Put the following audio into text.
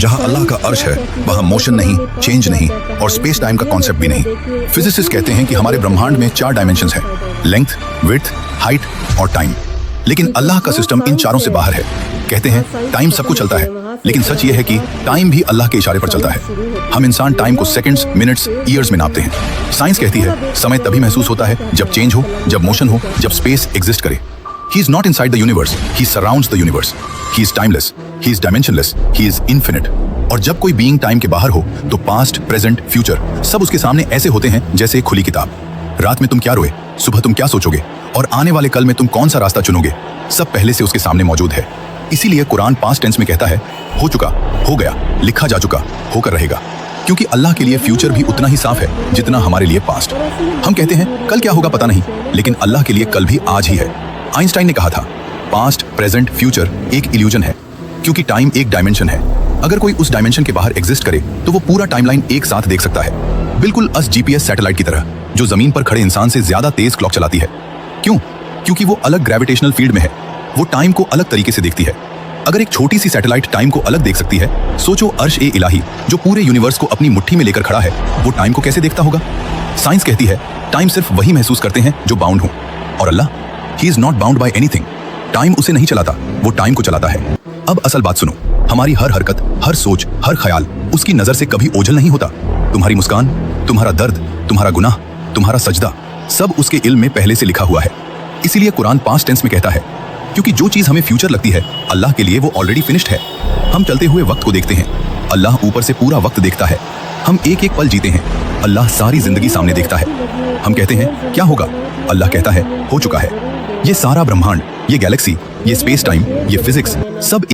जहां अल्लाह का अर्श है वहां मोशन नहीं, चेंज नहीं और स्पेस टाइम का कॉन्सेप्ट भी नहीं। फिजिसिस्ट कहते हैं कि हमारे ब्रह्मांड में 4 डायमेंशंस हैं, लेंथ, विड्थ, हाइट और टाइम। लेकिन अल्लाह का सिस्टम इन चारों से बाहर है। कहते हैं टाइम सबको चलता है, लेकिन सच ये है कि टाइम भी अल्लाह के इशारे पर चलता है। हम इंसान टाइम को सेकंड्स, मिनट्स, ईयर्स में नापते हैं। साइंस कहती है समय तभी महसूस होता है जब चेंज हो, जब मोशन हो, जब स्पेस एग्जिस्ट करे। He is not inside the universe, he surrounds the universe. He is timeless, he is dimensionless, he is infinite. और जब कोई बीइंग टाइम के बाहर हो तो पास्ट, प्रेजेंट, फ्यूचर सब उसके सामने ऐसे होते हैं जैसे एक खुली किताब। रात में तुम क्या रोए, सुबह तुम क्या सोचोगे और आने वाले कल में तुम कौन सा रास्ता चुनोगे, सब पहले से उसके सामने मौजूद है। इसीलिए कुरान पास्ट टेंस में कहता है हो चुका, हो गया, लिखा जा चुका, होकर रहेगा। क्योंकि अल्लाह के लिए फ्यूचर भी उतना ही साफ है जितना हमारे लिए पास्ट। हम कहते हैं कल क्या होगा पता नहीं, लेकिन अल्लाह के लिए कल भी आज ही है। आइंस्टाइन ने कहा था पास्ट, प्रेजेंट, फ्यूचर एक इल्यूजन है, क्योंकि टाइम एक डायमेंशन है। अगर कोई उस डायमेंशन के बाहर एग्जिस्ट करे तो वो पूरा टाइमलाइन एक साथ देख सकता है, बिल्कुल अस जीपीएस सैटेलाइट की तरह, जो जमीन पर खड़े इंसान से ज्यादा तेज क्लॉक चलाती है। क्यों? क्योंकि वो अलग ग्रेविटेशनल फील्ड में है, वो टाइम को अलग तरीके से देखती है। अगर एक छोटी सी सैटेलाइट टाइम को अलग देख सकती है, सोचो अर्श ए इलाही जो पूरे यूनिवर्स को अपनी मुट्ठी में लेकर खड़ा है, वो टाइम को कैसे देखता होगा। साइंस कहती है टाइम सिर्फ वही महसूस करते हैं जो बाउंड हो, और अल्लाह He is not bound by anything. Time उसे नहीं चलाता, वो टाइम को चलाता है। अब असल बात सुनो, हमारी हर हरकत, हर सोच, हर ख्याल उसकी नजर से कभी ओझल नहीं होता। तुम्हारी मुस्कान, तुम्हारा दर्द, तुम्हारा गुनाह, तुम्हारा सजदा, सब उसके इल्म में पहले से लिखा हुआ है। इसीलिए कुरान पास्ट टेंस में कहता है, क्योंकि जो चीज हमें फ्यूचर लगती है अल्लाह के लिए वो ऑलरेडी फिनिश्ड है। हम चलते हुए वक्त को देखते हैं, अल्लाह ऊपर से पूरा वक्त देखता है। हम एक एक पल जीते हैं, अल्लाह सारी जिंदगी सामने देखता है। हम कहते हैं क्या होगा, अल्लाह कहता है हो चुका है। ये सारा ब्रह्मांड, ये गैलेक्सी, ये स्पेस टाइम, ये फिजिक्स सब